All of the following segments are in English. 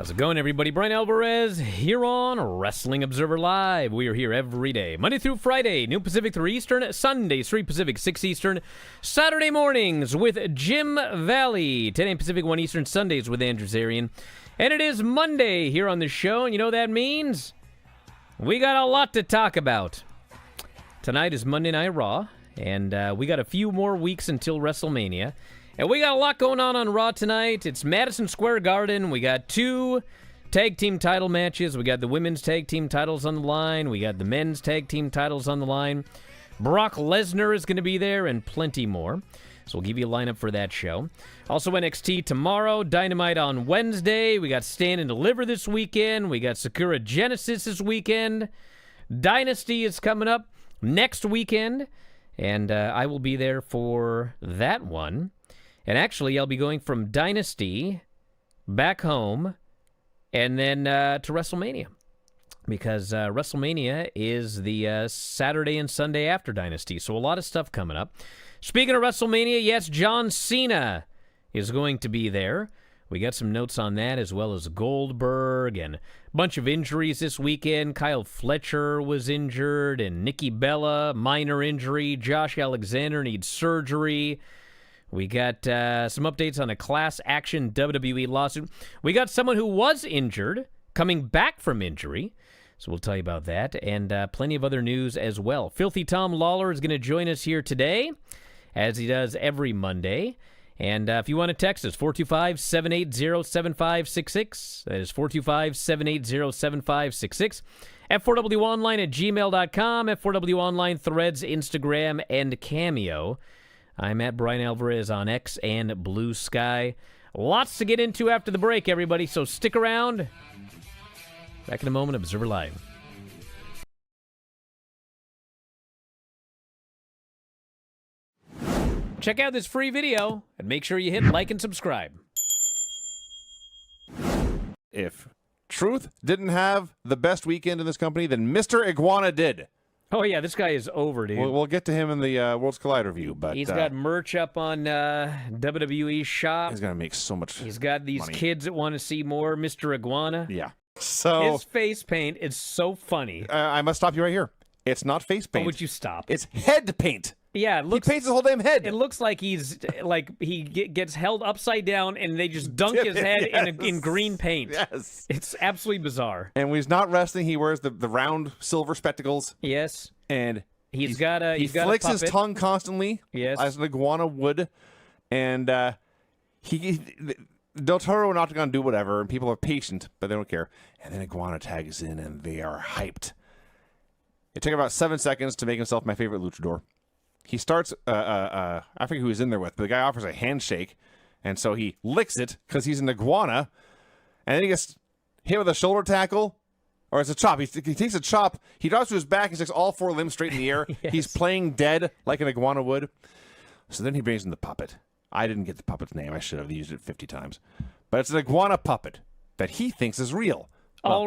How's it going, everybody? Bryan Alvarez here on Wrestling Observer Live. We are here every day, Monday through Friday, noon Pacific, 3 Eastern, Sundays, 3 Pacific, 6 Eastern, Saturday mornings with Jim Valley, 10 a.m. Pacific, 1 Eastern, Sundays with Andrew Zarian. And it is Monday here on the show, and you know what that means? We got a lot to talk about. Tonight is Monday Night Raw, and we got a few more weeks until WrestleMania. And we got a lot going on Raw tonight. It's Madison Square Garden. We got 2 tag team title matches. We got the women's tag team titles on the line. We got the men's tag team titles on the line. Brock Lesnar is going to be there and plenty more. So we'll give you a lineup for that show. Also NXT tomorrow, Dynamite on Wednesday. We got Stand and Deliver this weekend. We got Sakura Genesis this weekend. Dynasty is coming up next weekend. And I will be there for that one. And actually, I'll be going from Dynasty back home and then to WrestleMania. Because WrestleMania is the Saturday and Sunday after Dynasty. So a lot of stuff coming up. Speaking of WrestleMania, yes, John Cena is going to be there. We got some notes on that, as well as Goldberg and a bunch of injuries this weekend. Kyle Fletcher was injured, and Nikki Bella, minor injury. Josh Alexander needs surgery. We got some updates on a class action WWE lawsuit. We got someone who was injured coming back from injury. So we'll tell you about that and plenty of other news as well. Filthy Tom Lawler is going to join us here today, as he does every Monday. And if you want to text us, 425-780-7566. That is 425-780-7566. F4WOnline at gmail.com. F4W Online, Threads, Instagram, and Cameo. I'm at Bryan Alvarez on X and Blue Sky. Lots to get into after the break, everybody, so stick around. Back in a moment, Observer Live. Check out this free video, and make sure you hit like and subscribe. If Truth didn't have the best weekend in this company, then Mr. Iguana did. Oh, yeah, this guy is over, dude. We'll get to him in the Worlds Collide review, but he's got merch up on WWE Shop. He's going to make so much He's got these money. kids that want to see more Mr. Iguana. Yeah. So his face paint is so funny. I must stop you right here. It's not face paint. Oh, would you stop? It's head paint. Yeah, it looks, he paints his whole damn head. It looks like he's he gets held upside down and they just dunk his head in green paint. Yes. It's absolutely bizarre. And when he's not wrestling, he wears the round silver spectacles. Yes. And he flicks his tongue constantly. Yes. As an iguana would. And Del Toro and Octagon do whatever, and people are patient, but they don't care. And then Iguana tags in, and they are hyped. It took about 7 seconds to make himself my favorite luchador. He starts, I forget who he's in there with, but the guy offers a handshake, and so he licks it because he's an iguana, and then he gets hit with a shoulder tackle, or it's a chop. He takes a chop, he drops to his back, he sticks all 4 limbs straight in the air. Yes. He's playing dead like an iguana would. So then he brings in the puppet. I didn't get the puppet's name. I should have used it 50 times. But it's an iguana puppet that he thinks is real. Well,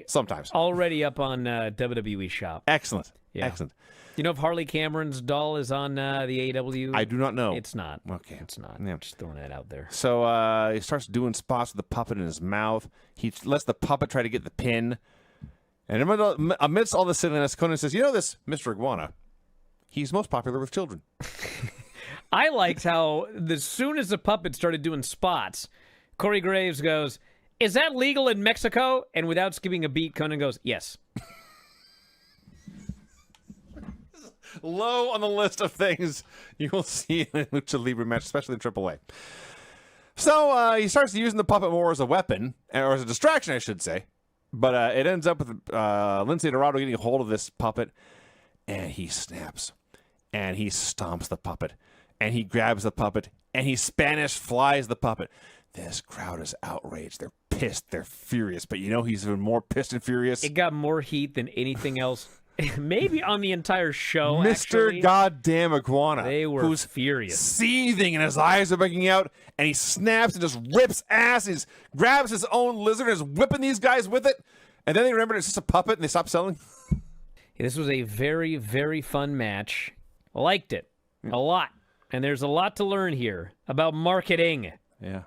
sometimes. Already up on WWE Shop. Excellent. Yeah. Excellent. You know if Harley Cameron's doll is on the AEW? I do not know. It's not. Okay. It's not. Yeah. I'm just throwing that out there. So he starts doing spots with the puppet in his mouth. He lets the puppet try to get the pin. And amidst all the silliness, Conan says, you know this, Mr. Iguana, he's most popular with children. I liked how as soon as the puppet started doing spots, Corey Graves goes, is that legal in Mexico? And without skipping a beat, Conan goes, yes. Low on the list of things you will see in a Lucha Libre match, especially in AAA. So he starts using the puppet more as a weapon, or as a distraction, I should say. But it ends up with Lindsay Dorado getting a hold of this puppet, and he snaps, and he stomps the puppet, and he grabs the puppet, and he Spanish flies the puppet. This crowd is outraged. They're pissed. They're furious. But you know he's even more pissed and furious. It got more heat than anything else. Maybe on the entire show, Mr. actually. Goddamn Iguana. They were who's furious. Seething and his eyes are breaking out, and he snaps and just rips ass. He grabs his own lizard and is whipping these guys with it. And then they remember it's just a puppet and they stop selling. This was a very, very fun match. Liked it a lot. And there's a lot to learn here about marketing. Yeah.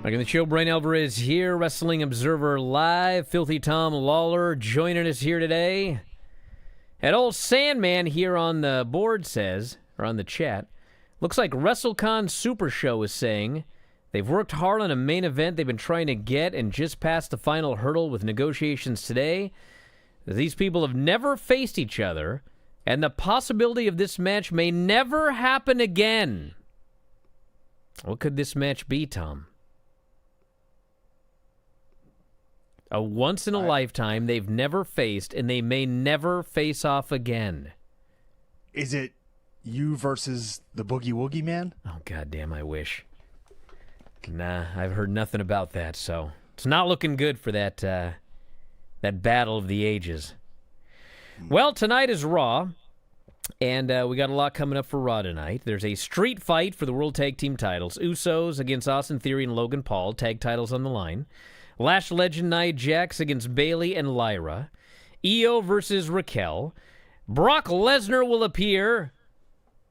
Back in the show, Bryan Alvarez here, Wrestling Observer Live. Filthy Tom Lawler joining us here today. And old Sandman here on the board says, or on the chat, looks like WrestleCon Super Show is saying they've worked hard on a main event they've been trying to get and just passed the final hurdle with negotiations today. These people have never faced each other, and the possibility of this match may never happen again. What could this match be, Tom? A once-in-a-lifetime they've never faced, and they may never face off again. Is it you versus the Boogie Woogie Man? Oh, goddamn, I wish. Nah, I've heard nothing about that, so it's not looking good for that battle of the ages. Well, tonight is Raw, and we got a lot coming up for Raw tonight. There's a street fight for the World Tag Team titles. Usos against Austin Theory and Logan Paul. Tag titles on the line. Lash Legend Nia Jax against Bayley and Lyra. Io versus Raquel. Brock Lesnar will appear.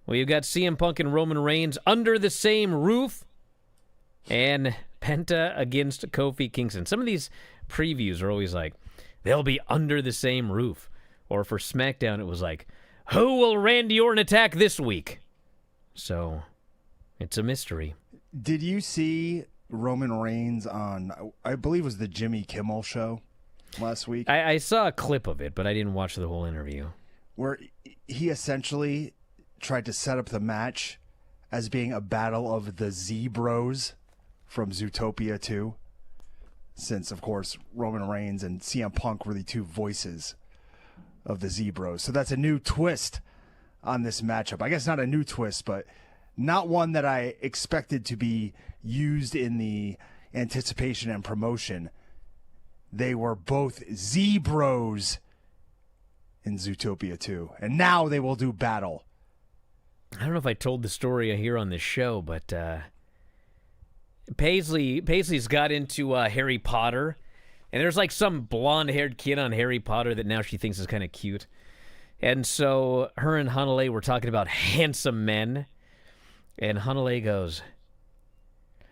Well, you've got CM Punk and Roman Reigns under the same roof. And Penta against Kofi Kingston. Some of these previews are always like, they'll be under the same roof. Or for SmackDown, it was like, who will Randy Orton attack this week? So, it's a mystery. Did you see Roman Reigns on, I believe it was the Jimmy Kimmel show last week? I saw a clip of it, but I didn't watch the whole interview. Where he essentially tried to set up the match as being a battle of the Z-Bros from Zootopia 2. Since, of course, Roman Reigns and CM Punk were the two voices of the Z-Bros. So that's a new twist on this matchup. I guess not a new twist, but not one that I expected to be used in the anticipation and promotion. They were both Z-Bros in Zootopia 2. And now they will do battle. I don't know if I told the story here on this show, but Paisley's got into Harry Potter. And there's like some blonde-haired kid on Harry Potter that now she thinks is kind of cute. And so her and Hanalei were talking about handsome men. And Hanalei goes,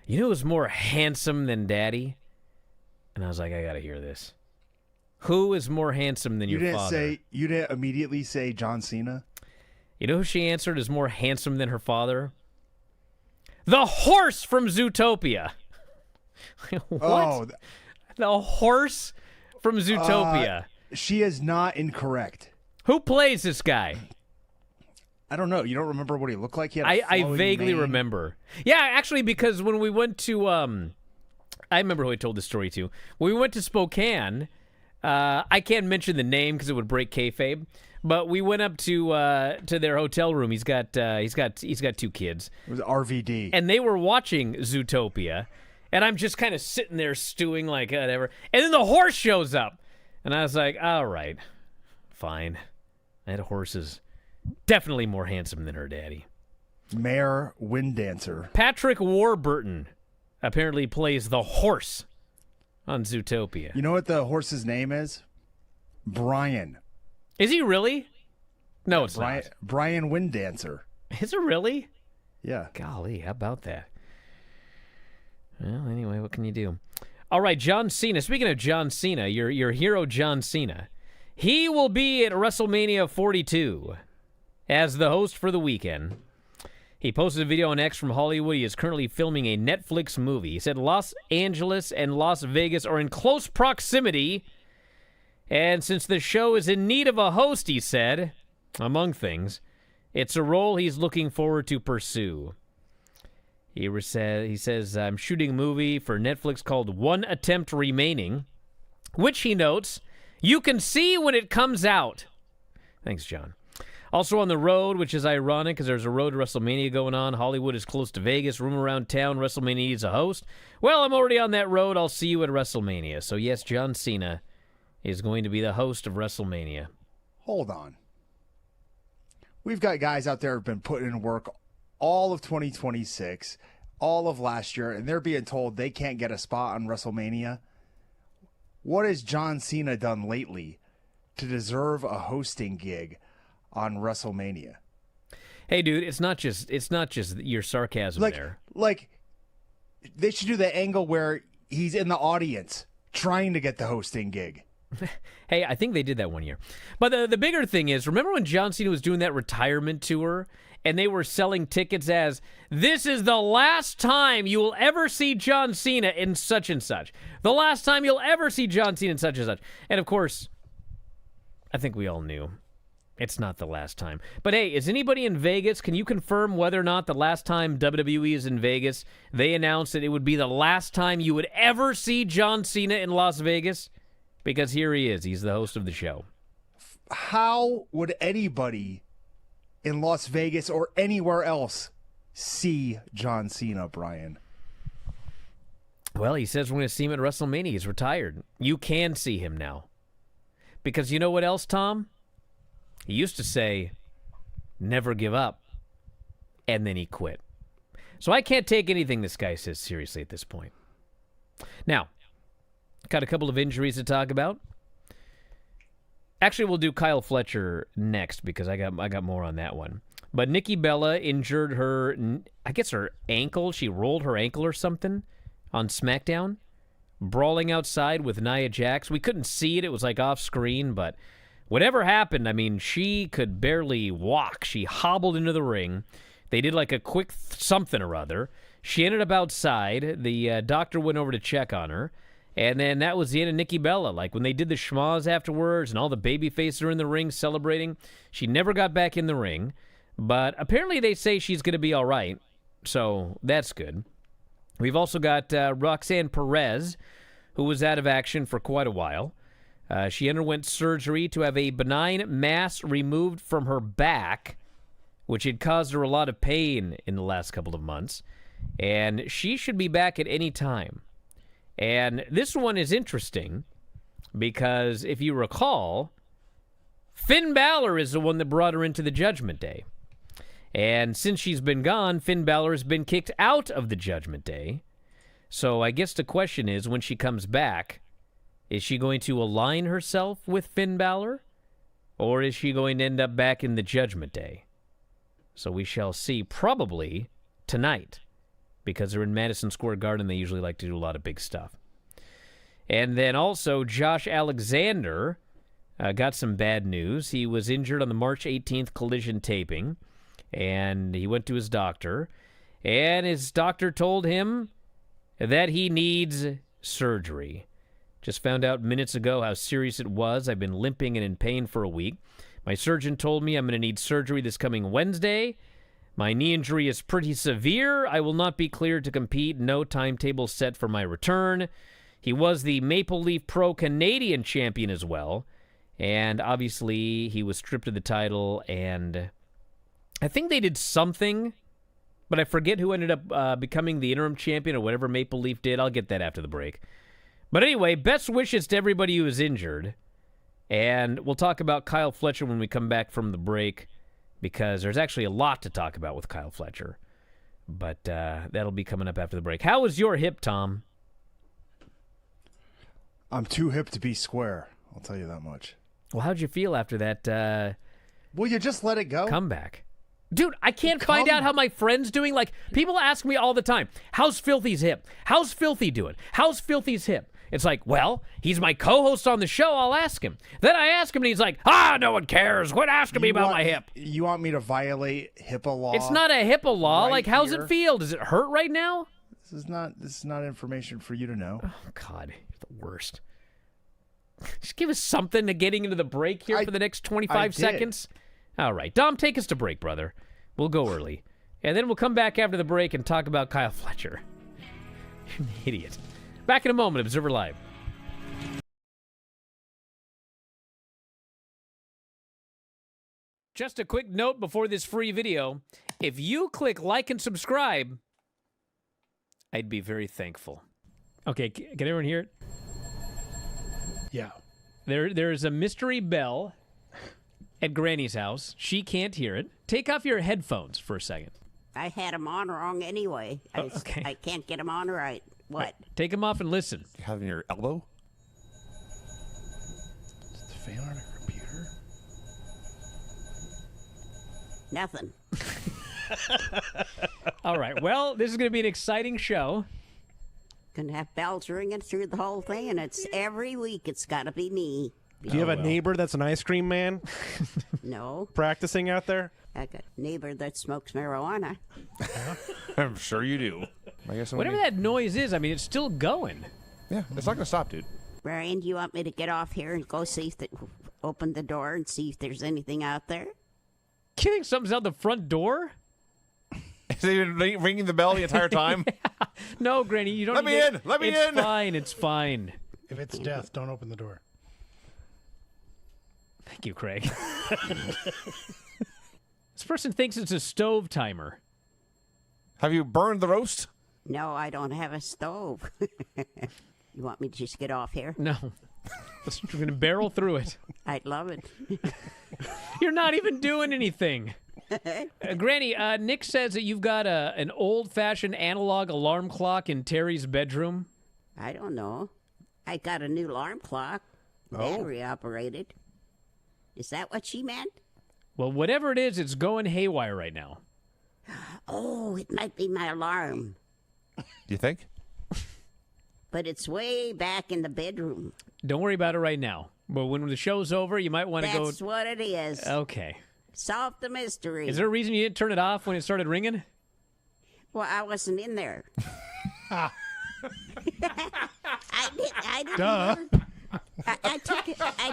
you know who's more handsome than Daddy? And I was like, I got to hear this. Who is more handsome than your father? You didn't immediately say John Cena? You know who she answered is more handsome than her father? The horse from Zootopia. What? Oh, the horse from Zootopia. She is not incorrect. Who plays this guy? I don't know. You don't remember what he looked like? He had I vaguely remember. Yeah, actually, because when we went to, I remember who I told this story to. When we went to Spokane, I can't mention the name because it would break kayfabe. But we went up to their hotel room. He's got two kids. It was RVD, and they were watching Zootopia. And I'm just kind of sitting there stewing like whatever. And then the horse shows up. And I was like, all right, fine. That horse is definitely more handsome than her daddy. Mayor Winddancer. Patrick Warburton apparently plays the horse on Zootopia. You know what the horse's name is? Brian. Is he really? No, it's not. Brian Winddancer. Is it really? Yeah. Golly, how about that? Well, anyway, what can you do? All right, John Cena. Speaking of John Cena, your hero John Cena, he will be at WrestleMania 42 as the host for the weekend. He posted a video on X from Hollywood. He is currently filming a Netflix movie. He said Los Angeles and Las Vegas are in close proximity, and since the show is in need of a host, he said, among things, it's a role he's looking forward to pursue. He says, I'm shooting a movie for Netflix called One Attempt Remaining, which he notes, you can see when it comes out. Thanks, John. Also on the road, which is ironic because there's a road to WrestleMania going on. Hollywood is close to Vegas. Rumor around town, WrestleMania needs a host. Well, I'm already on that road. I'll see you at WrestleMania. So, yes, John Cena is going to be the host of WrestleMania. Hold on. We've got guys out there who have been putting in work all of 2026, all of last year, and they're being told they can't get a spot on WrestleMania. What has John Cena done lately to deserve a hosting gig on WrestleMania? Hey, dude, it's not just your sarcasm there. Like They should do the angle where he's in the audience trying to get the hosting gig. Hey, I think they did that one year. But the bigger thing is, remember when John Cena was doing that retirement tour and they were selling tickets as, this is the last time you will ever see John Cena in such and such. The last time you'll ever see John Cena in such and such. And of course, I think we all knew it's not the last time. But hey, is anybody in Vegas? Can you confirm whether or not the last time WWE is in Vegas, they announced that it would be the last time you would ever see John Cena in Las Vegas? Because here he is. He's the host of the show. How would anybody in Las Vegas or anywhere else see John Cena, Brian? Well, he says we're going to see him at WrestleMania. He's retired. You can see him now. Because you know what else, Tom? He used to say, never give up. And then he quit. So I can't take anything this guy says seriously at this point. Now, got a couple of injuries to talk about. Actually, we'll do Kyle Fletcher next because I got more on that one. But Nikki Bella injured her, I guess her ankle. She rolled her ankle or something on SmackDown, brawling outside with Nia Jax. We couldn't see it. It was like off screen, but whatever happened, I mean, she could barely walk. She hobbled into the ring. They did like a quick something or other. She ended up outside. The doctor went over to check on her. And then that was the end of Nikki Bella. Like when they did the schmoz afterwards and all the baby faces are in the ring celebrating, she never got back in the ring. But apparently they say she's going to be all right. So that's good. We've also got Roxanne Perez, who was out of action for quite a while. She underwent surgery to have a benign mass removed from her back, which had caused her a lot of pain in the last couple of months. And she should be back at any time. And this one is interesting because if you recall, Finn Balor is the one that brought her into the Judgment Day. And since she's been gone, Finn Balor has been kicked out of the Judgment Day. So I guess the question is, when she comes back, is she going to align herself with Finn Balor? Or is she going to end up back in the Judgment Day? So we shall see probably tonight. Because they're in Madison Square Garden, they usually like to do a lot of big stuff. And then also, Josh Alexander got some bad news. He was injured on the March 18th Collision taping, and he went to his doctor, and his doctor told him that he needs surgery. Just found out minutes ago how serious it was. I've been limping and in pain for a week. My surgeon told me I'm going to need surgery this coming Wednesday. My knee injury is pretty severe. I will not be cleared to compete. No timetable set for my return. He was the Maple Leaf Pro Canadian champion as well. And obviously, he was stripped of the title. And I think they did something, but I forget who ended up becoming the interim champion or whatever Maple Leaf did. I'll get that after the break. But anyway, best wishes to everybody who is injured. And we'll talk about Kyle Fletcher when we come back from the break, because there's actually a lot to talk about with Kyle Fletcher. But that'll be coming up after the break. How was your hip, Tom? I'm too hip to be square. I'll tell you that much. Well, how'd you feel after that Will you just let it go? comeback? Dude, I can't find out how my friend's doing. Like, people ask me all the time, how's Filthy's hip? How's Filthy doing? How's Filthy's hip? It's like, well, he's my co-host on the show. I'll ask him. Then I ask him, and he's like, no one cares. Quit asking me about my hip. You want me to violate HIPAA law? It's not a HIPAA law. Right like, how's here? it feel? Does it hurt right now? This is not information for you to know. Oh, God. You're the worst. Just give us something to getting into the break here for the next 25 seconds. All right. Dom, take us to break, brother. We'll go early. And then we'll come back after the break and talk about Kyle Fletcher. You're an idiot. Back in a moment, Observer Live. Just a quick note before this free video. If you click like and subscribe, I'd be very thankful. Okay, can everyone hear it? Yeah. There's a mystery bell at Granny's house. She can't hear it. Take off your headphones for a second. I had them on wrong anyway. Okay. I can't get them on right. What? Take them off and listen. You have in your elbow? Is the fan on a computer? Nothing. All right. Well, this is going to be an exciting show. Gonna have bells ringing through the whole thing, and it's every week. It's got to be me. Do you have a neighbor that's an ice cream man No, practicing out there? I got a neighbor that smokes marijuana. I'm sure you do. I guess Whatever that noise is, I mean, it's still going. Yeah, it's not going to stop, dude. Brian, do you want me to get off here and go see if open the door and see if there's anything out there? You think something's out the front door? Is he been ringing the bell the entire time? No, Granny, you don't Let need me to- in! Let me it's in! Fine, it's fine. If it's death, don't open the door. Thank you, Craig. This person thinks it's a stove timer. Have you burned the roast? No, I don't have a stove. You want me to just get off here? No. We're going to barrel through it. I'd love it. You're not even doing anything. Granny, Nick says that you've got an old-fashioned analog alarm clock in Terry's bedroom. I don't know. I got a new alarm clock, battery operated. Is that what she meant? Well, whatever it is, it's going haywire right now. Oh, it might be my alarm, Do you think? but it's way back in the bedroom. Don't worry about it right now. But when the show's over, you might want to go... That's what it is. Okay. Solve the mystery. Is there a reason you didn't turn it off when it started ringing? Well, I wasn't in there. I didn't. Duh. I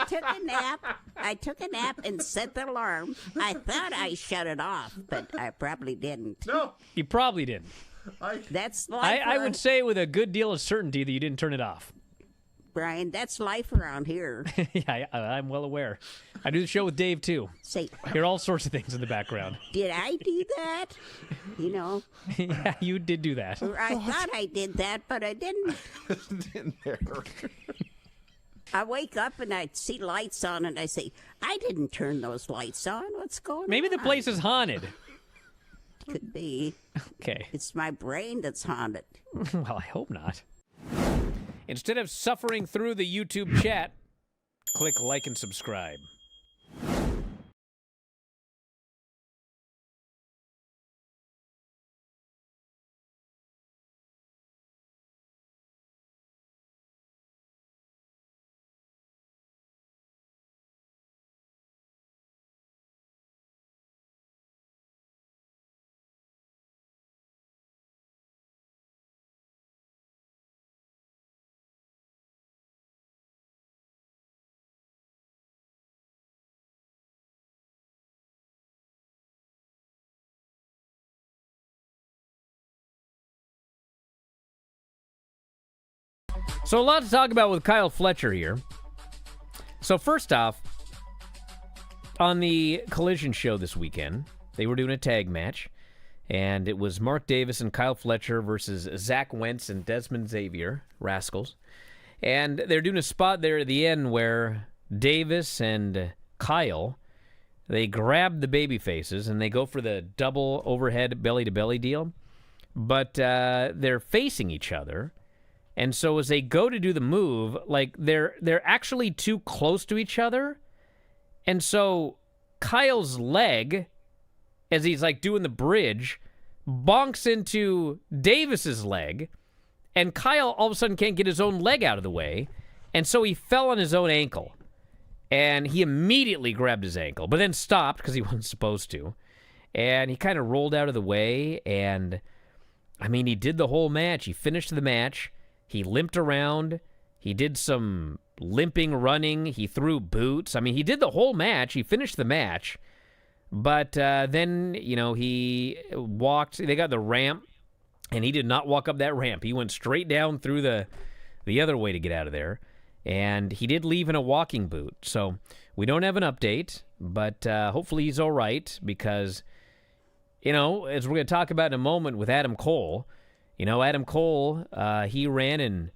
took a nap. I took a nap and set the alarm. I thought I shut it off, but I probably didn't. No. You probably didn't. That's life. I would say with a good deal of certainty that you didn't turn it off. Brian, that's life around here. Yeah, I'm well aware. I do the show with Dave, too. Say, Hear all sorts of things in the background. did I do that? You know, Yeah, you did do that. or I thought I did that, but I didn't. in there. I wake up and I see lights on, and I say, I didn't turn those lights on. What's going on? Maybe the place is haunted. Could be. Okay. It's my brain that's haunted. Well, I hope not. Instead of suffering through the YouTube chat, click like and subscribe. So a lot to talk about with Kyle Fletcher here. So first off, on the Collision show this weekend, they were doing a tag match, and it was Mark Davis and Kyle Fletcher versus Zach Wentz and Desmond Xavier, Rascals. And they're doing a spot there at the end where Davis and Kyle, they grab the baby faces and they go for the double overhead belly-to-belly deal. But they're facing each other. And so as they go to do the move, like they're actually too close to each other. And so Kyle's leg, as he's like doing the bridge, bonks into Davis's leg, and Kyle all of a sudden can't get his own leg out of the way, and so he fell on his own ankle. And he immediately grabbed his ankle, but then stopped because he wasn't supposed to. And he kind of rolled out of the way, and I mean, he did the whole match. He finished the match. He limped around. He did some limping, running. He threw boots. I mean, he did the whole match. He finished the match. But then, you know, he walked. They got the ramp, and he did not walk up that ramp. He went straight down through the other way to get out of there. And he did leave in a walking boot. So we don't have an update, but hopefully he's all right because, you know, as we're going to talk about in a moment with Adam Cole, you know, Adam Cole, he ran and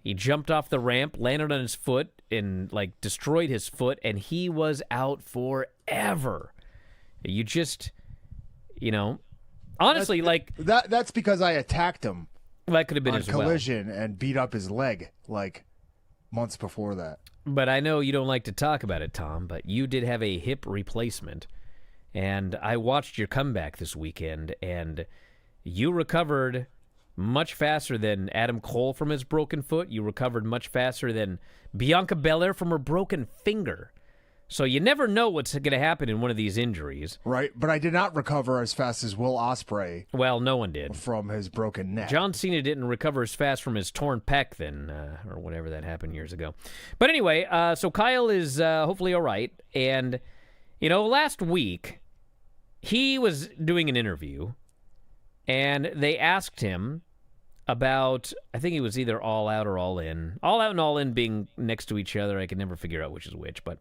he jumped off the ramp, landed on his foot, and, like, destroyed his foot, and he was out forever. You just, you know, honestly, That's because I attacked him that could have been on as well. Collision and beat up his leg like months before that. But I know you don't like to talk about it, Tom, but you did have a hip replacement, and I watched your comeback this weekend, and you recovered much faster than Adam Cole from his broken foot. You recovered much faster than Bianca Belair from her broken finger. So you never know what's going to happen in one of these injuries. Right, but I did not recover as fast as Will Ospreay Well, no one did. from his broken neck. John Cena didn't recover as fast from his torn pec then, or whatever that happened years ago. But anyway, so Kyle is hopefully all right. And, last week, he was doing an interview, and they asked him about, I think it was either All Out or All In. All Out and All In being next to each other. I could never figure out which is which. But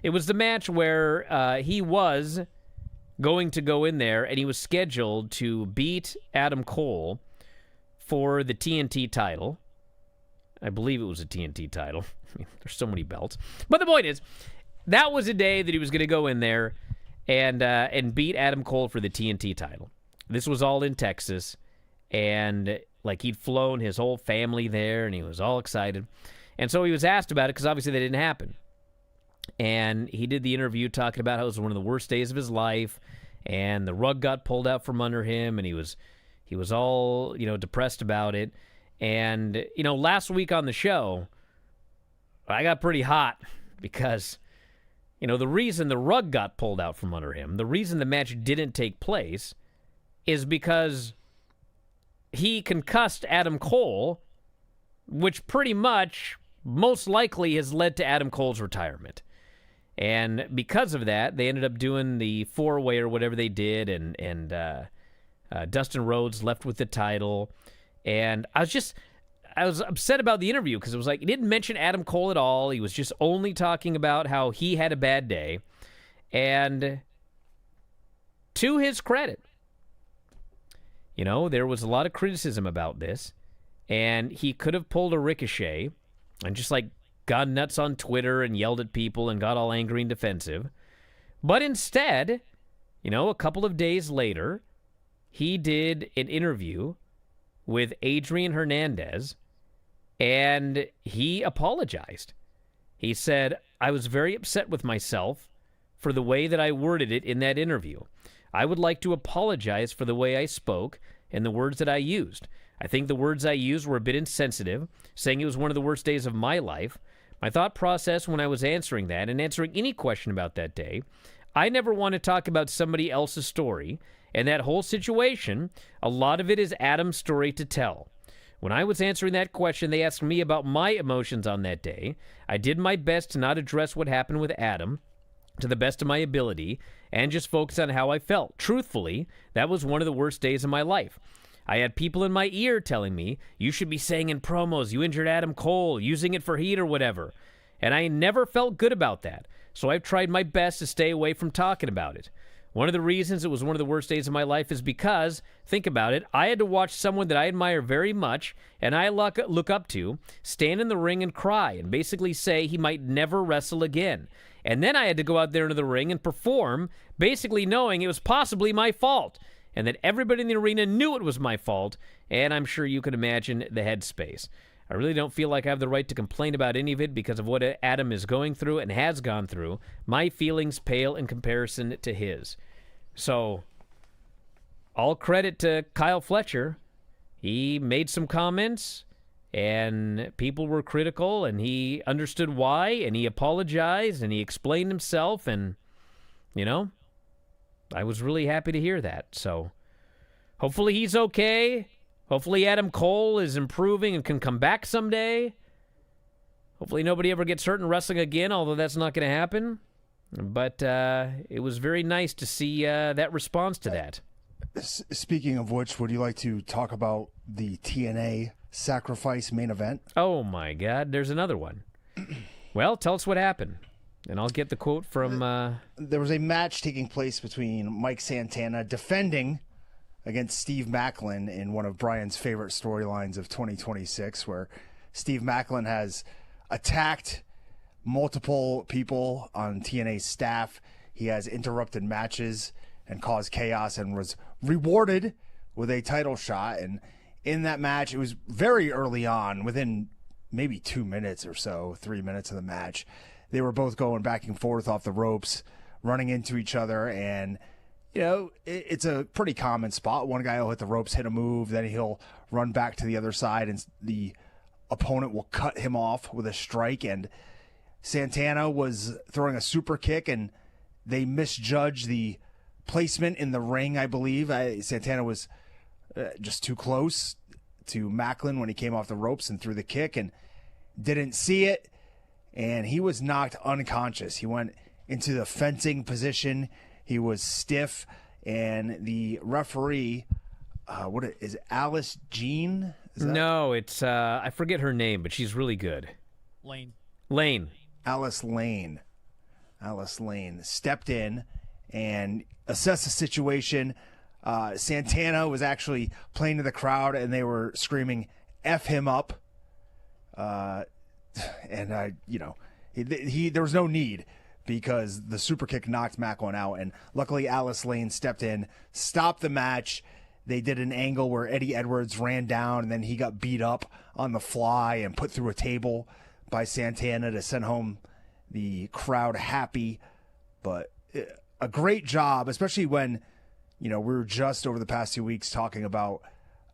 it was the match where he was going to go in there, and he was scheduled to beat Adam Cole for the TNT title. I believe it was a TNT title. I mean, there's so many belts. But the point is, that was a day that he was going to go in there and beat Adam Cole for the TNT title. This was all in Texas, and he'd flown his whole family there, and he was all excited. And so he was asked about it because obviously that didn't happen. And he did the interview talking about how it was one of the worst days of his life, and the rug got pulled out from under him, and he was all, depressed about it. And, last week on the show, I got pretty hot because, the reason the rug got pulled out from under him, the reason the match didn't take place is because he concussed Adam Cole, which pretty much most likely has led to Adam Cole's retirement. And because of that, they ended up doing the four-way or whatever they did, and Dustin Rhodes left with the title. And I was upset about the interview because it was he didn't mention Adam Cole at all. He was just only talking about how he had a bad day. And to his credit, there was a lot of criticism about this, and he could have pulled a Ricochet and just gone nuts on Twitter and yelled at people and got all angry and defensive. But instead, a couple of days later, he did an interview with Adrian Hernandez, and he apologized. He said, "I was very upset with myself for the way that I worded it in that interview. I would like to apologize for the way I spoke and the words that I used. I think the words I used were a bit insensitive, saying it was one of the worst days of my life. My thought process when I was answering that and answering any question about that day, I never want to talk about somebody else's story, and that whole situation, a lot of it is Adam's story to tell. When I was answering that question, they asked me about my emotions on that day. I did my best to not address what happened with Adam to the best of my ability and just focus on how I felt. Truthfully, that was one of the worst days of my life. I had people in my ear telling me, you should be saying in promos, you injured Adam Cole, using it for heat or whatever. And I never felt good about that. So I've tried my best to stay away from talking about it. One of the reasons it was one of the worst days of my life is because, think about it, I had to watch someone that I admire very much and I look up to stand in the ring and cry and basically say he might never wrestle again. And then I had to go out there into the ring and perform, basically knowing it was possibly my fault and that everybody in the arena knew it was my fault, and I'm sure you can imagine the headspace. I really don't feel like I have the right to complain about any of it because of what Adam is going through and has gone through. My feelings pale in comparison to his. So, all credit to Kyle Fletcher. He made some comments, and people were critical, and he understood why, and he apologized, and he explained himself, and, I was really happy to hear that. So, hopefully he's okay. Hopefully Adam Cole is improving and can come back someday. Hopefully nobody ever gets hurt in wrestling again, although that's not going to happen. But it was very nice to see that response to that. Speaking of which, would you like to talk about the TNA Sacrifice main event? Oh, my God. There's another one. Well, tell us what happened. And I'll get the quote from... There was a match taking place between Mike Santana defending against Steve Macklin in one of Bryan's favorite storylines of 2026, where Steve Macklin has attacked multiple people on TNA's staff. He has interrupted matches and caused chaos and was rewarded with a title shot. And in that match, it was very early on, within maybe 2 minutes or so, 3 minutes of the match, they were both going back and forth off the ropes, running into each other, and it's a pretty common spot. One guy will hit the ropes, hit a move, then he'll run back to the other side, and the opponent will cut him off with a strike. And Santana was throwing a super kick, and they misjudged the placement in the ring, I believe. Santana was just too close to Macklin when he came off the ropes and threw the kick and didn't see it, and he was knocked unconscious. He went into the fencing position. He was stiff, and the referee, is it Alice Jean? No, it's I forget her name, but she's really good. Lane. Alice Lane stepped in and assessed the situation. Santana was actually playing to the crowd, and they were screaming, "F him up." There was no need, because the super kick knocked Macklin out, and luckily Alice Lane stepped in, stopped the match. They did an angle where Eddie Edwards ran down, and then he got beat up on the fly and put through a table by Santana to send home the crowd happy. But a great job, especially when, we were just over the past 2 weeks talking about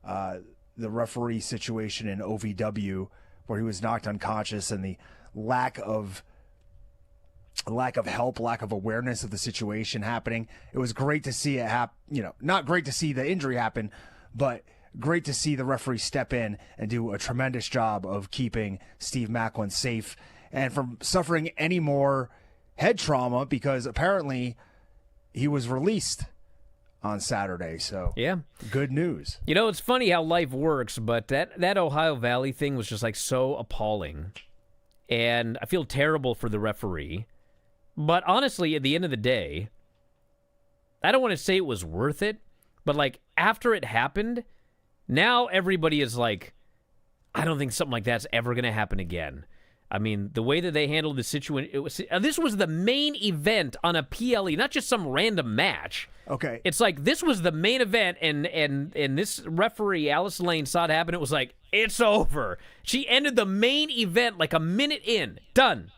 the referee situation in OVW, where he was knocked unconscious, and the lack of help, lack of awareness of the situation happening. It was great to see it happen. Not great to see the injury happen, but great to see the referee step in and do a tremendous job of keeping Steve Macklin safe and from suffering any more head trauma, because apparently he was released on Saturday. So yeah, good news. It's funny how life works, but that Ohio Valley thing was just like so appalling, and I feel terrible for the referee. But honestly, at the end of the day, I don't want to say it was worth it, but like after it happened, now everybody is like, I don't think something like that's ever going to happen again. I mean, the way that they handled the situation, this was the main event on a PLE, not just some random match. Okay. It's like this was the main event, and this referee, Alice Lane, saw it happen. It was like, it's over. She ended the main event like a minute in. Done.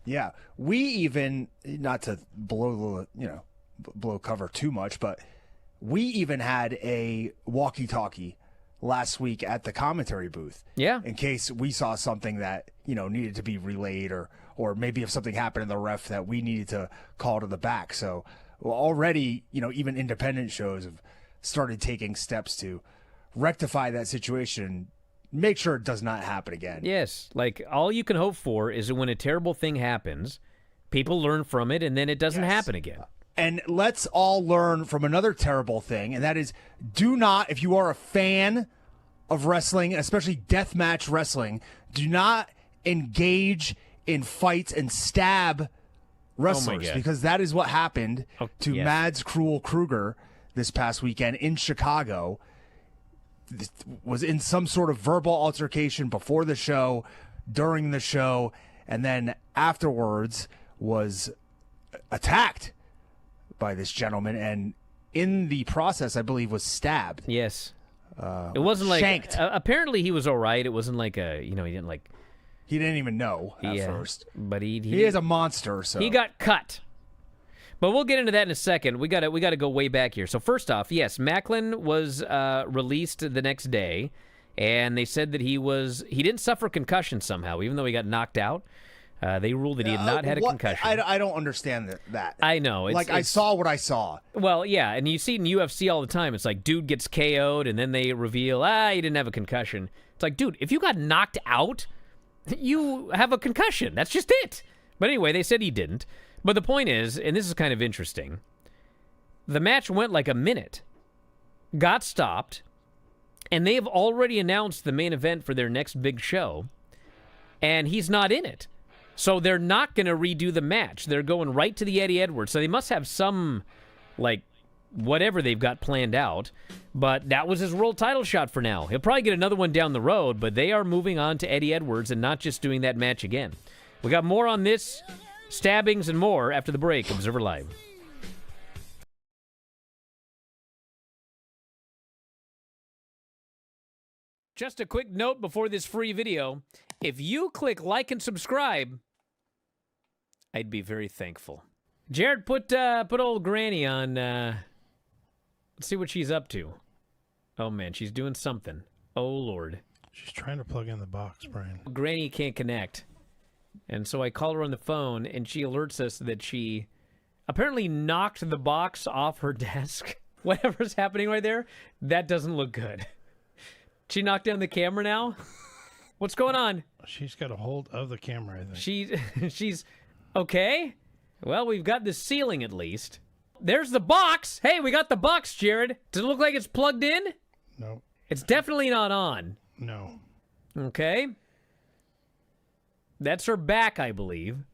Yeah. We even, not to blow cover too much, but we even had a walkie-talkie last week at the commentary booth. Yeah. In case we saw something that, needed to be relayed, or maybe if something happened in the ref that we needed to call to the back. So already, even independent shows have started taking steps to rectify that situation, make sure it does not happen again. Yes. Like, all you can hope for is that when a terrible thing happens, people learn from it, and then it doesn't happen again. And let's all learn from another terrible thing, and that is, do not, if you are a fan of wrestling, especially deathmatch wrestling, do not engage in fights and stab wrestlers, because that is what happened to Mads Cruel Kruger this past weekend in Chicago. This was in some sort of verbal altercation before the show, during the show, and then afterwards was attacked by this gentleman, and in the process, I believe, was stabbed. Yes. It wasn't like shanked. Apparently, he was all right. It wasn't like he didn't even know at first. But he is a monster. So he got cut. But we'll get into that in a second. We got to go way back here. So first off, yes, Macklin was released the next day, and they said that he didn't suffer concussion somehow, even though he got knocked out. They ruled that he had not had a concussion. I don't understand that. I know. I saw what I saw. Well, yeah, and you see it in UFC all the time. It's like, dude gets KO'd, and then they reveal, he didn't have a concussion. It's like, dude, if you got knocked out, you have a concussion. That's just it. But anyway, they said he didn't. But the point is, and this is kind of interesting, the match went like a minute, got stopped, and they have already announced the main event for their next big show, and he's not in it. So they're not going to redo the match. They're going right to the Eddie Edwards. So they must have some, whatever they've got planned out. But that was his world title shot for now. He'll probably get another one down the road, but they are moving on to Eddie Edwards and not just doing that match again. We got more on this, stabbings, and more after the break. Observer Live. Just a quick note before this free video. If you click like and subscribe, I'd be very thankful. Jared, put old Granny on Let's see what she's up to. Oh, man, she's doing something. Oh, Lord. She's trying to plug in the box, Brian. Granny can't connect. And so I call her on the phone, and she alerts us that she apparently knocked the box off her desk. Whatever's happening right there, that doesn't look good. She knocked down the camera now? What's going on? She's got a hold of the camera, I think. She's okay. Well, we've got the ceiling at least. There's the box. Hey, we got the box, Jared. Does it look like it's plugged in? No. It's definitely not on. No. Okay. That's her back, I believe.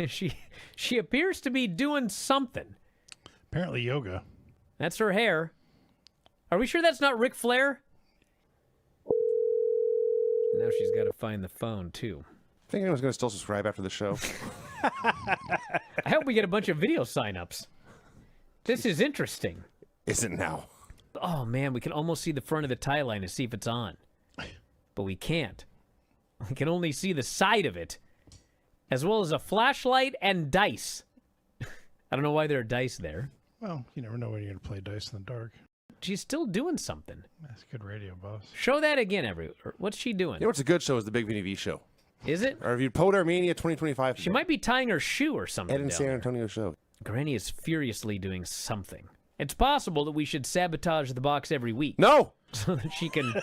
She appears to be doing something. Apparently yoga. That's her hair. Are we sure that's not Ric Flair? Now she's got to find the phone, too. Think anyone's going to still subscribe after the show? I hope we get a bunch of video signups. This is interesting. Is it now? Oh, man, we can almost see the front of the tie line to see if it's on. But we can't. We can only see the side of it, as well as a flashlight and dice. I don't know why there are dice there. Well, you never know when you're going to play dice in the dark. She's still doing something. That's good radio, boss. Show that again, what's she doing? You know what's a good show is the Big Vinny V show. Is it? Or reviewed Poet Armenia 2025. She might be tying her shoe or something. Ed and down San there. Antonio show. Granny is furiously doing something. It's possible that we should sabotage the box every week. No! So that she can,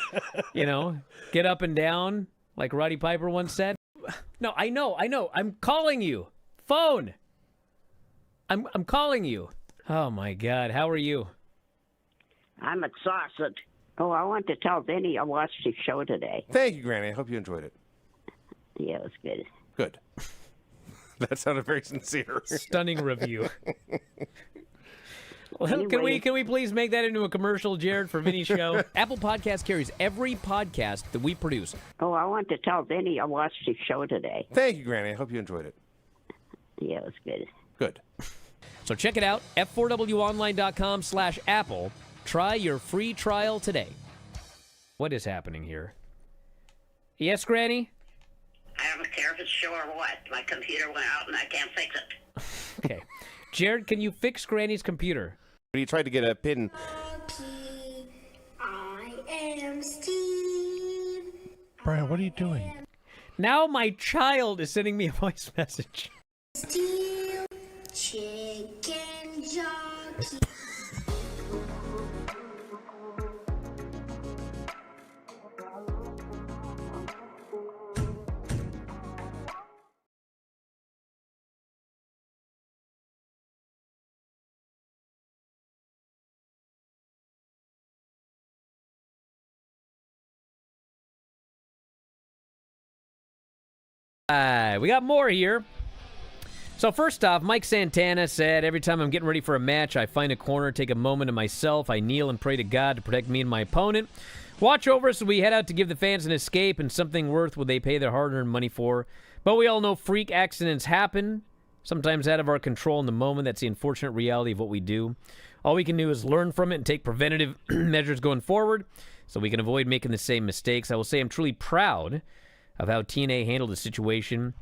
get up and down, like Roddy Piper once said. No, I know. I'm calling you. Phone. I'm calling you. Oh, my God. How are you? I'm exhausted. Oh, I want to tell Vinny I watched his show today. Thank you, Granny. I hope you enjoyed it. Yeah, it was good. Good. That sounded very sincere. Stunning review. Well, Anyway. can we please make that into a commercial, Jared, for Vinny's show? Apple Podcast carries every podcast that we produce. Oh, I want to tell Vinny I watched his show today. Thank you, Granny. I hope you enjoyed it. Yeah, it was good. Good. So check it out, f4wonline.com/Apple. Try your free trial today. What is happening here? Yes, Granny? I don't care if it's show or what. My computer went out and I can't fix it. Okay. Jared, can you fix Granny's computer? He tried to get a pin. I am Steve. Brian, what are you doing? Now my child is sending me a voice message. Steel chicken jockey. We got more here. So first off, Mike Santana said, every time I'm getting ready for a match, I find a corner, take a moment to myself. I kneel and pray to God to protect me and my opponent. Watch over us as we head out to give the fans an escape and something worth what they pay their hard-earned money for. But we all know freak accidents happen, sometimes out of our control in the moment. That's the unfortunate reality of what we do. All we can do is learn from it and take preventative measures going forward so we can avoid making the same mistakes. I will say I'm truly proud of how TNA handled the situation.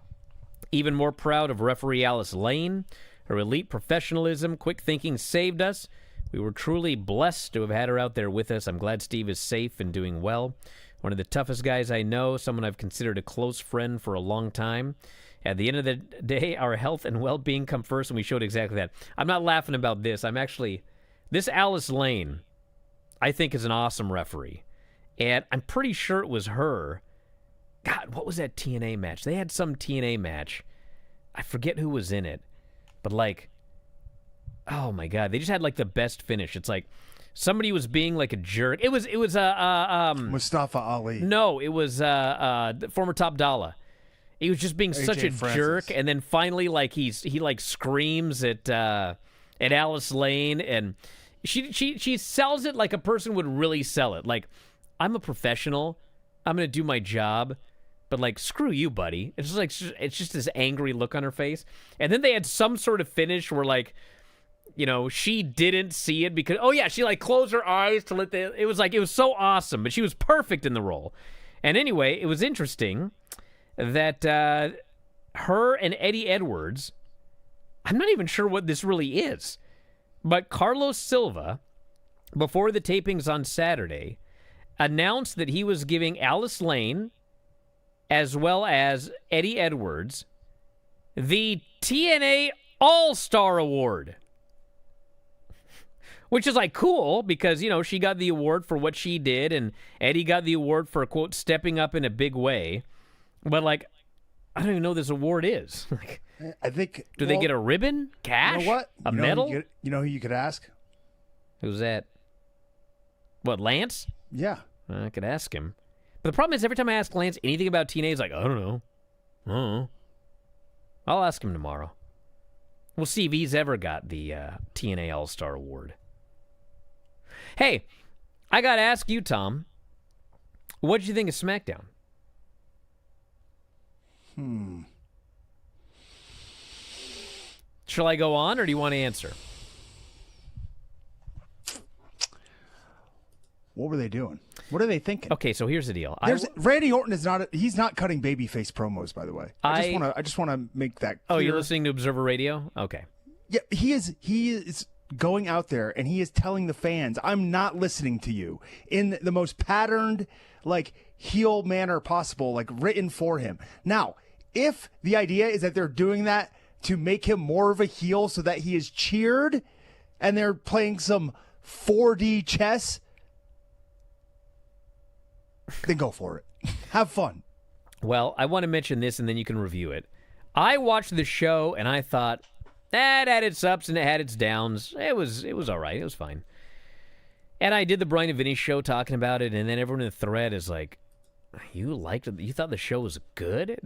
Even more proud of referee Alice Lane. Her elite professionalism, quick thinking saved us. We were truly blessed to have had her out there with us. I'm glad Steve is safe and doing well. One of the toughest guys I know, someone I've considered a close friend for a long time. At the end of the day, our health and well-being come first, and we showed exactly that. I'm not laughing about this. This Alice Lane, I think, is an awesome referee. And I'm pretty sure it was her. God, what was that TNA match? They had some TNA match. I forget who was in it. But, oh, my God. They just had, the best finish. It's like somebody was being, a jerk. It was Mustafa Ali. No, it was former Top Dollar. He was just being AJ such a Francis. jerk. And then finally, he screams at Alice Lane. And she sells it like a person would really sell it. I'm a professional. I'm going to do my job. But screw you, buddy. It's just this angry look on her face. And then they had some sort of finish where she didn't see it because she closed her eyes to let it was so awesome, but she was perfect in the role. And anyway, it was interesting that her and Eddie Edwards, I'm not even sure what this really is, but Carlos Silva before the tapings on Saturday, announced that he was giving Alice Lane, as well as Eddie Edwards, the TNA All-Star Award. Which is, like, cool because, you know, she got the award for what she did, and Eddie got the award for, quote, stepping up in a big way. But, like, I don't even know what this award is. Like, I think. do they get a ribbon? Cash? You know what? A medal? You know who you could ask? Who's that? What, Lance? Yeah. I could ask him. But the problem is, every time I ask Lance anything about TNA, he's like, I don't know. I don't know. I'll ask him tomorrow. We'll see if he's ever got the TNA All-Star Award. Hey, I got to ask you, Tom, what did you think of SmackDown? Shall I go on, or do you want to answer? What were they doing? What are they thinking? Okay, so here's the deal. Randy Orton is not. He's not cutting babyface promos, by the way. I just want to make that clear. Oh, you're listening to Observer Radio? Okay. Yeah, he is going out there and he is telling the fans, "I'm not listening to you," in the most patterned, like, heel manner possible, like written for him. Now, if the idea is that they're doing that to make him more of a heel so that he is cheered and they're playing some 4D chess, then go for it. Have fun. Well, I want to mention this and then you can review it. I watched the show and I thought, that had its ups and it had its downs. It was all right. It was fine. And I did the Bryan and Vinny show talking about it, and then everyone in the thread is like, you liked it? You thought the show was good?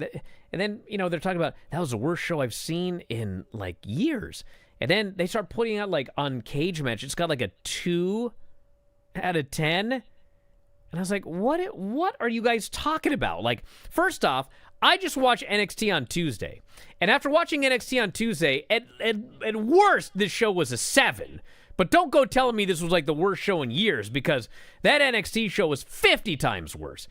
And then, you know, they're talking about, that was the worst show I've seen in, like, years. And then they start putting out, like, on Cage Match, it's got, like, a 2 out of 10. And I was like, what are you guys talking about? Like, first off, I just watched NXT on Tuesday. And after watching NXT on Tuesday, at worst, this show was a 7. But don't go telling me this was like the worst show in years, because that NXT show was 50 times worse.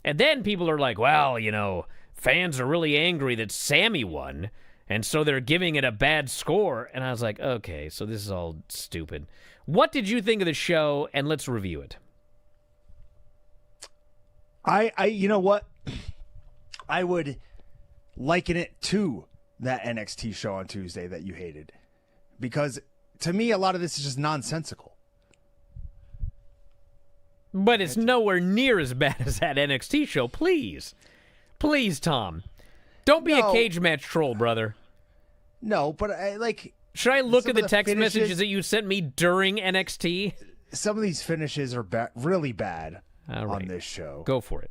And then people are like, well, you know, fans are really angry that Sammy won, and so they're giving it a bad score. And I was like, okay, so this is all stupid. What did you think of the show? And let's review it. You know what? I would liken it to that NXT show on Tuesday that you hated. Because to me, a lot of this is just nonsensical. But it's nowhere near as bad as that NXT show. Please. Please, Tom. Don't be a cage match troll, brother. No, but should I look some at the of the text finishes- messages that you sent me during NXT? some of these finishes are really bad All right. on this show. Go for it.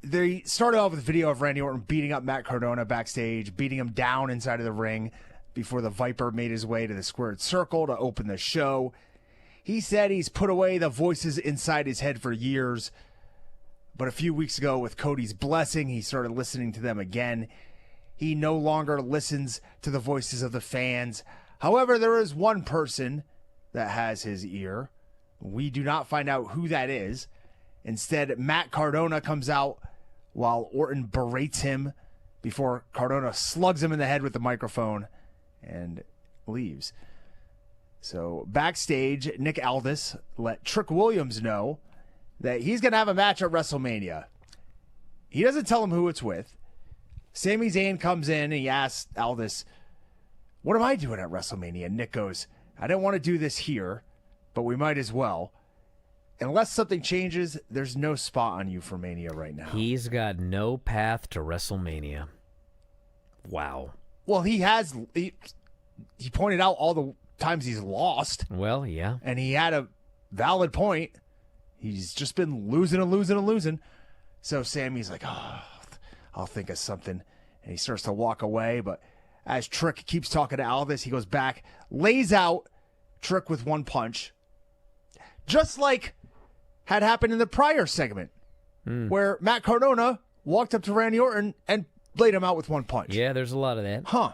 They started off with a video of Randy Orton beating up Matt Cardona backstage, beating him down inside of the ring before the Viper made his way to the squared circle to open the show. He said he's put away the voices inside his head for years, but a few weeks ago with Cody's blessing, he started listening to them again. He no longer listens to the voices of the fans. However, there is one person that has his ear. We do not find out who that is. Instead, Matt Cardona comes out while Orton berates him before Cardona slugs him in the head with the microphone and leaves. So backstage, Nick Aldis let Trick Williams know that he's going to have a match at WrestleMania. He doesn't tell him who it's with. Sami Zayn comes in and he asks Aldis, what am I doing at WrestleMania? And Nick goes, I didn't want to do this here, but we might as well. Unless something changes, there's no spot on you for Mania right now. He's got no path to WrestleMania. Wow. Well, he pointed out all the times he's lost. Well, yeah. And he had a valid point. He's just been losing and losing and losing. So Sammy's like, oh, I'll think of something. And he starts to walk away. But as Trick keeps talking to Aldis, he goes back, lays out Trick with one punch. Just like had happened in the prior segment where Matt Cardona walked up to Randy Orton and laid him out with one punch. Yeah, there's a lot of that. Huh.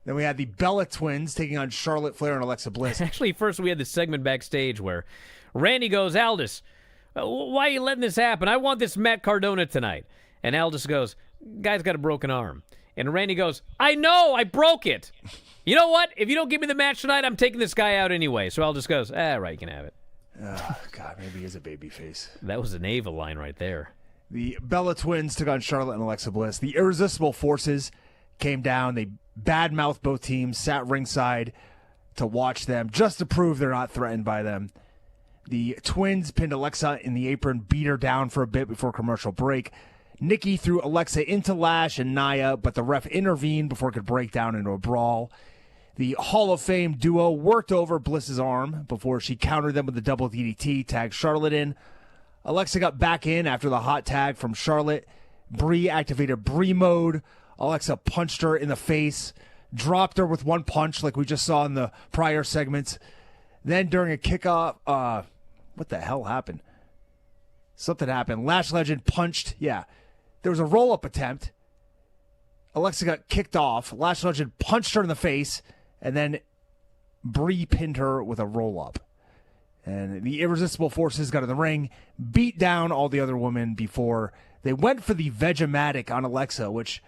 Then we had the Bella Twins taking on Charlotte Flair and Alexa Bliss. Actually, first we had this segment backstage where Randy goes, Aldis, why are you letting this happen? I want this Matt Cardona tonight. And Aldis goes, guy's got a broken arm. And Randy goes, I know, I broke it. You know what? If you don't give me the match tonight, I'm taking this guy out anyway. So Al just goes, right, you can have it. God, maybe he is a babyface. That was an Ava line right there. The Bella Twins took on Charlotte and Alexa Bliss. The Irresistible Forces came down. They badmouthed both teams, sat ringside to watch them, just to prove they're not threatened by them. The Twins pinned Alexa in the apron, beat her down for a bit before commercial break. Nikki threw Alexa into Lash and Nia, but the ref intervened before it could break down into a brawl. The Hall of Fame duo worked over Bliss's arm before she countered them with a double DDT, tagged Charlotte in. Alexa got back in after the hot tag from Charlotte. Brie activated Brie mode. Alexa punched her in the face, dropped her with one punch like we just saw in the prior segments. Then during a kickoff, what the hell happened? Something happened. Lash Legend punched, there was a roll-up attempt. Alexa got kicked off. Lash Legend punched her in the face, and then Brie pinned her with a roll-up. And the Irresistible Forces got in the ring, beat down all the other women before they went for the Vegematic on Alexa, which,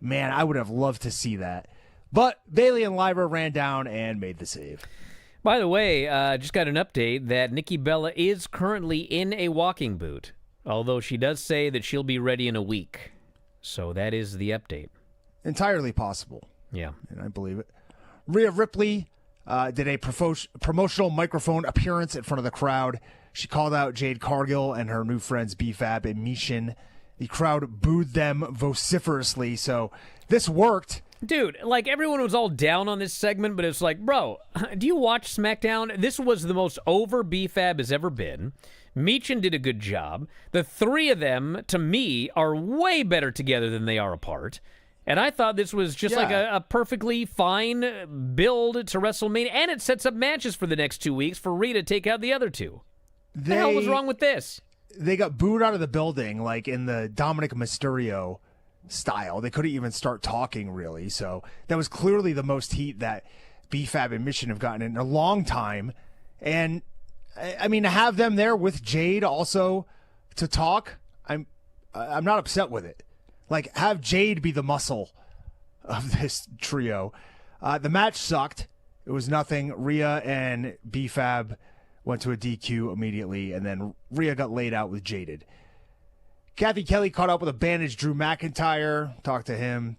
man, I would have loved to see that. But Bayley and Lyra ran down and made the save. By the way, just got an update that Nikki Bella is currently in a walking boot, although she does say that she'll be ready in a week. So that is the update. Entirely possible. Yeah. And I believe it. Rhea Ripley did a promotional microphone appearance in front of the crowd. She called out Jade Cargill and her new friends B-Fab and Mishin. The crowd booed them vociferously, so this worked. Dude, like, everyone was all down on this segment, but it's like, bro, do you watch SmackDown? This was the most over B-Fab has ever been. Meechin did a good job. The three of them, to me, are way better together than they are apart. And I thought this was just like a perfectly fine build to WrestleMania, and it sets up matches for the next 2 weeks for Rhea to take out the other two. What the hell was wrong with this? They got booed out of the building, like in the Dominic Mysterio style. They couldn't even start talking, really. So that was clearly the most heat that B-Fab and Mission have gotten in a long time. And, I mean, to have them there with Jade also to talk, I'm not upset with it. Like, have Jade be the muscle of this trio. The match sucked. It was nothing. Rhea and B-Fab went to a DQ immediately, and then Rhea got laid out with Jaded. Kathy Kelly caught up with a bandaged Drew McIntyre, talked to him.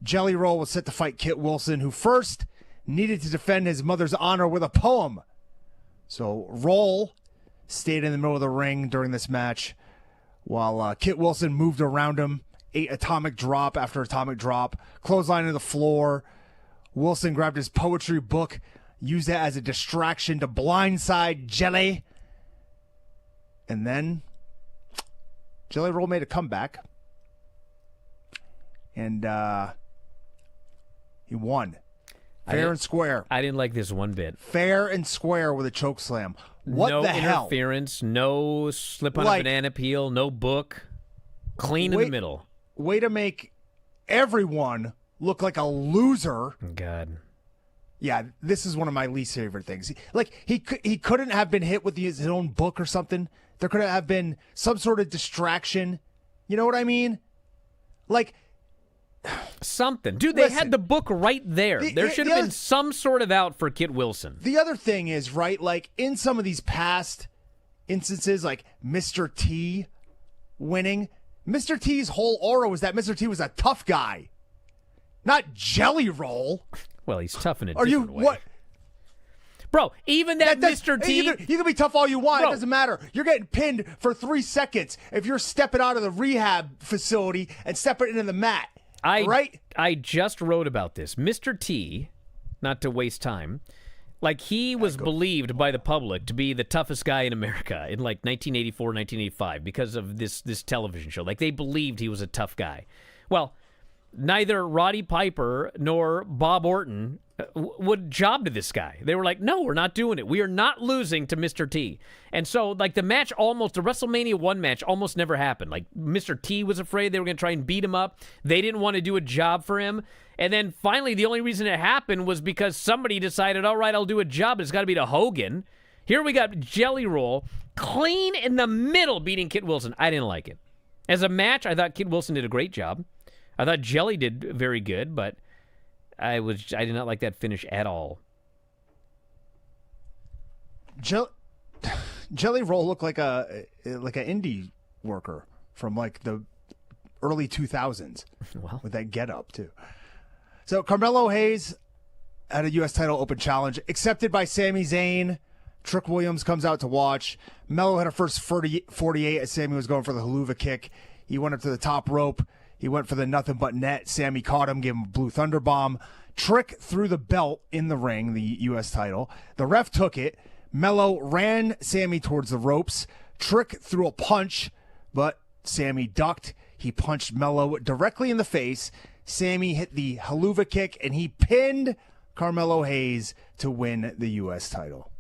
Jelly Roll was set to fight Kit Wilson, who first needed to defend his mother's honor with a poem. So Roll stayed in the middle of the ring during this match while Kit Wilson moved around him, ate atomic drop after atomic drop, clothesline to the floor. Wilson grabbed his poetry book, used it as a distraction to blindside Jelly. And then Jelly Roll made a comeback. And he won. Fair and square. I didn't like this one bit. Fair and square with a choke slam. What no the hell? No interference, no slip on a banana peel, no book. Clean in the middle. Way to make everyone look like a loser. God. Yeah, this is one of my least favorite things. Like, he couldn't have been hit with his own book or something. There could have been some sort of distraction. You know what I mean? Like, something. Dude, they had the book right there. There should have been some sort of out for Kit Wilson. The other thing is, right, like, in some of these past instances, like Mr. T winning, Mr. T's whole aura was that Mr. T was a tough guy, not Jelly Roll. Well, he's tough in a different way. What? Bro, even that Mr. T... You can be tough all you want. Bro. It doesn't matter. You're getting pinned for 3 seconds if you're stepping out of the rehab facility and stepping into the mat. Right? I just wrote about this. Mr. T, not to waste time, like, he was believed by the public to be the toughest guy in America in, like, 1984, 1985 because of this television show. Like, they believed he was a tough guy. Well, neither Roddy Piper nor Bob Orton would job to this guy. They were like, no, we're not doing it. We are not losing to Mr. T. And so, like, the WrestleMania 1 match almost never happened. Like, Mr. T was afraid they were going to try and beat him up. They didn't want to do a job for him. And then finally, the only reason it happened was because somebody decided, all right, I'll do a job. It's got to be to Hogan. Here we got Jelly Roll clean in the middle beating Kit Wilson. I didn't like it. As a match, I thought Kit Wilson did a great job. I thought Jelly did very good, but I did not like that finish at all. Jelly Roll looked like an indie worker from like the early 2000s Well, with that getup too. So Carmelo Hayes had a U.S. title open challenge accepted by Sami Zayn. Trick Williams comes out to watch. Melo had a first 48 as Sami was going for the haluva kick. He went up to the top rope. He went for the nothing but net. Sami caught him, gave him a blue thunder bomb. Trick threw the belt in the ring, the U.S. title. The ref took it. Melo ran Sami towards the ropes. Trick threw a punch, but Sami ducked. He punched Melo directly in the face. Sami hit the haluva kick, and he pinned Carmelo Hayes to win the U.S. title.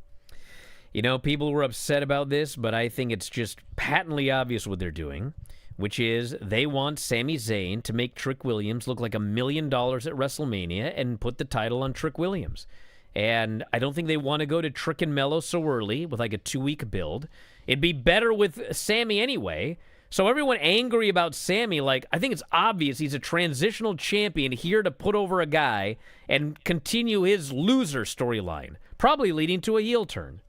you know, people were upset about this, but I think it's just patently obvious what they're doing, which is they want Sami Zayn to make Trick Williams look like $1 million at WrestleMania and put the title on Trick Williams. And I don't think they want to go to Trick and Melo so early with like a 2-week build. It'd be better with Sami anyway. So everyone angry about Sami, like, I think it's obvious he's a transitional champion here to put over a guy and continue his loser storyline, probably leading to a heel turn.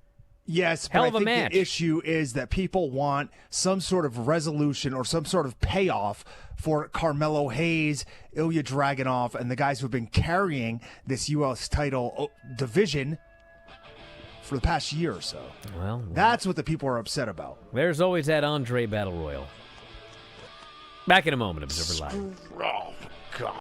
Yes, Hell but of a I think match. the issue is that people want some sort of resolution or some sort of payoff for Carmelo Hayes, Ilya Dragunov, and the guys who have been carrying this U.S. title division for the past year or so. Well, That's what the people are upset about. there's always that Andre Battle Royal. Back in a moment, Observer Live. Oh, God.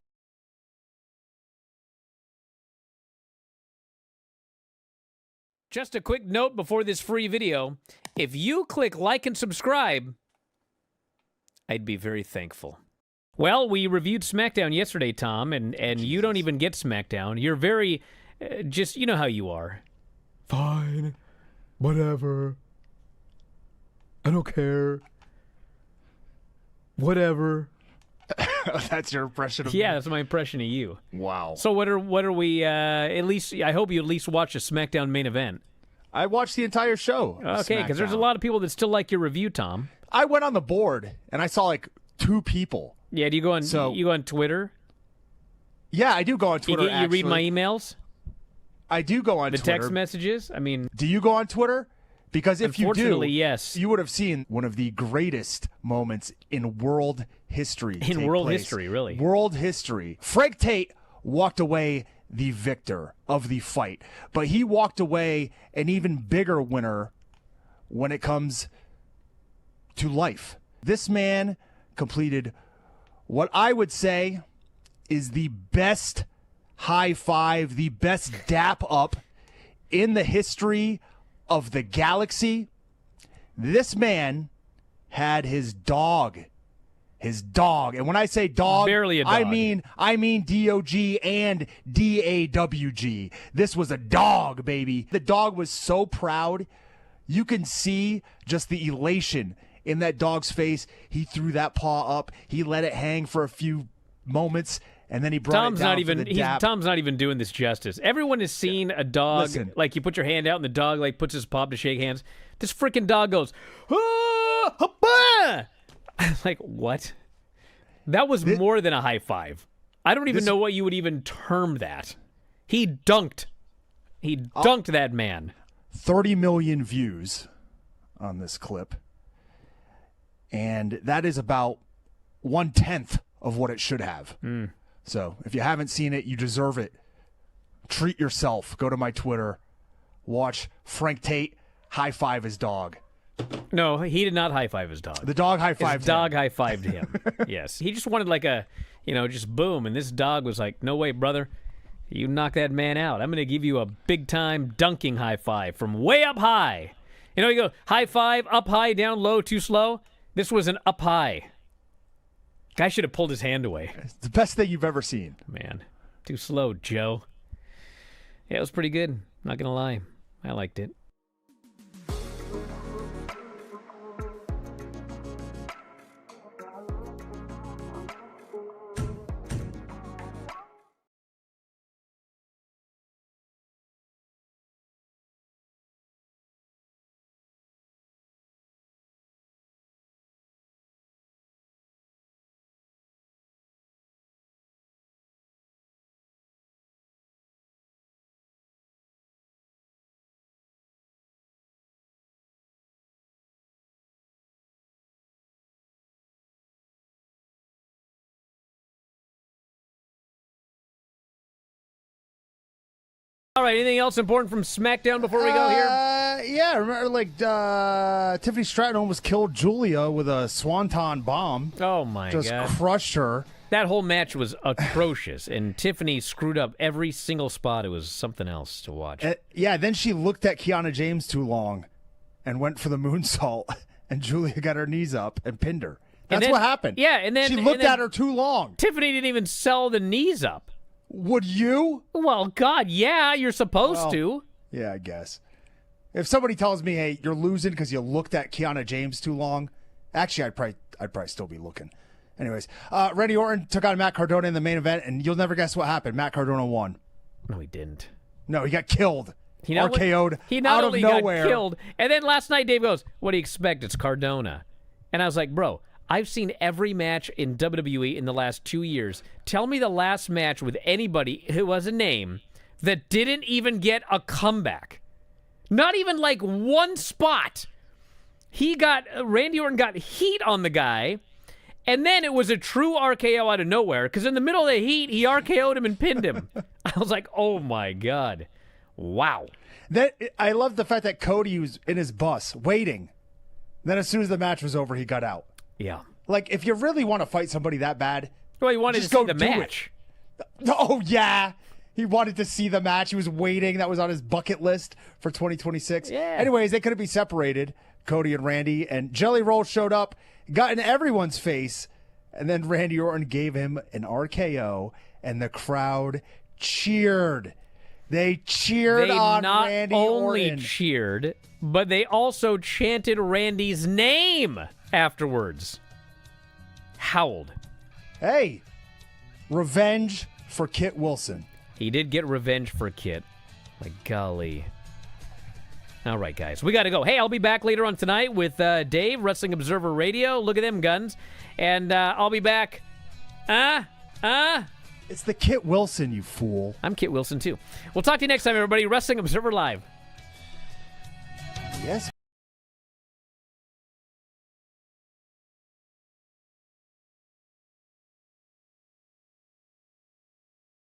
Just a quick note before this free video. If you click like and subscribe, I'd be very thankful. Well, we reviewed SmackDown yesterday, Tom, and you don't even get SmackDown. You're very, just, you know how you are. Fine. Whatever. I don't care. Whatever. That's your impression of Yeah, me? that's my impression of you. Wow. So what are we, at least, I hope you at least watch a SmackDown main event. I watched the entire show. of Okay, because there's a SmackDown. lot of people that still like your review, Tom. I went on the board and I saw like 2 people. Yeah, do you go on Twitter? Yeah, I do go on Twitter. You read my actually. emails? I do go on The Twitter. text messages? I mean, Do you go on Twitter? Because if you do, Unfortunately, yes. you would have seen one of the greatest moments in world history. In take world place. history, really. World history. Frank Tate walked away the victor of the fight, but he walked away an even bigger winner when it comes to life. This man completed what I would say is the best high five, the best dap up in the history of the galaxy. This man had his dog. And when I say dog, Barely a dog. I mean DOG and DAWG. This was a dog, baby. The dog was so proud. You can see just the elation in that dog's face. He threw that paw up. He let it hang for a few moments, and then he brought it down for the dap. Tom's not even doing this justice. Everyone has seen a dog, Listen. like you put your hand out and the dog like puts his paw up to shake hands. This freaking dog goes, ah, hoppa! Like, what? That was more than a high five. I don't even know what you would even term that. He dunked. He dunked that man. 30 million views on this clip. And that is about 1/10 of what it should have. So if you haven't seen it, you deserve it. Treat yourself. Go to my Twitter. Watch Frank Tate high five his dog. No, he did not high five his dog. The dog high fived His dog him. high fived him. Yes. He just wanted like a, just boom. And this dog was like, no way, brother. You knock that man out. I'm going to give you a big time dunking high five from way up high. You go high five, up high, down low, too slow. This was an up high. Guy should have pulled his hand away. It's the best thing you've ever seen. Man, too slow, Joe. Yeah, it was pretty good. Not going to lie. I liked it. All right, anything else important from SmackDown before we go here? Yeah, remember Tiffany Stratton almost killed Julia with a swanton bomb. Oh, my Just God. crushed her. That whole match was atrocious, and Tiffany screwed up every single spot. It was something else to watch. Yeah, then she looked at Kiana James too long and went for the moonsault, and Julia got her knees up and pinned her. That's then- what happened. yeah, and then- she and looked then- at her too long. Tiffany didn't even sell the knees up. Would you? Well, God, yeah, you're supposed to. Yeah, I guess. If somebody tells me, "Hey, you're losing because you looked at Kiana James too long," actually, I'd probably still be looking. Anyways, Randy Orton took on Matt Cardona in the main event, and you'll never guess what happened. Matt Cardona won. No, he didn't. No, he got killed. He not RKO'd He not out only of nowhere. got killed, and then last night Dave goes, "What do you expect? It's Cardona." And I was like, bro, I've seen every match in WWE in the last 2 years. Tell me the last match with anybody who has a name that didn't even get a comeback. Not even like one spot. Randy Orton got heat on the guy, and then it was a true RKO out of nowhere, because in the middle of the heat, he RKO'd him and pinned him. I was like, oh my God. Wow. I love the fact that Cody was in his bus waiting. Then as soon as the match was over, he got out. Yeah. Like, if you really want to fight somebody that bad, Well, he wanted to just see go the do it. match. Oh, yeah. He wanted to see the match. He was waiting. That was on his bucket list for 2026. Yeah. Anyways, they couldn't be separated, Cody and Randy. And Jelly Roll showed up, got in everyone's face, and then Randy Orton gave him an RKO, and the crowd cheered. They cheered They on not Randy only Orton. cheered, but they also chanted Randy's name afterwards. Howled. Hey, revenge for Kit Wilson. He did get revenge for Kit. My golly. All right, guys. We got to go. Hey, I'll be back later on tonight with Dave, Wrestling Observer Radio. Look at them guns. And I'll be back. It's the Kit Wilson, you fool. I'm Kit Wilson, too. We'll talk to you next time, everybody. Wrestling Observer Live. Yes.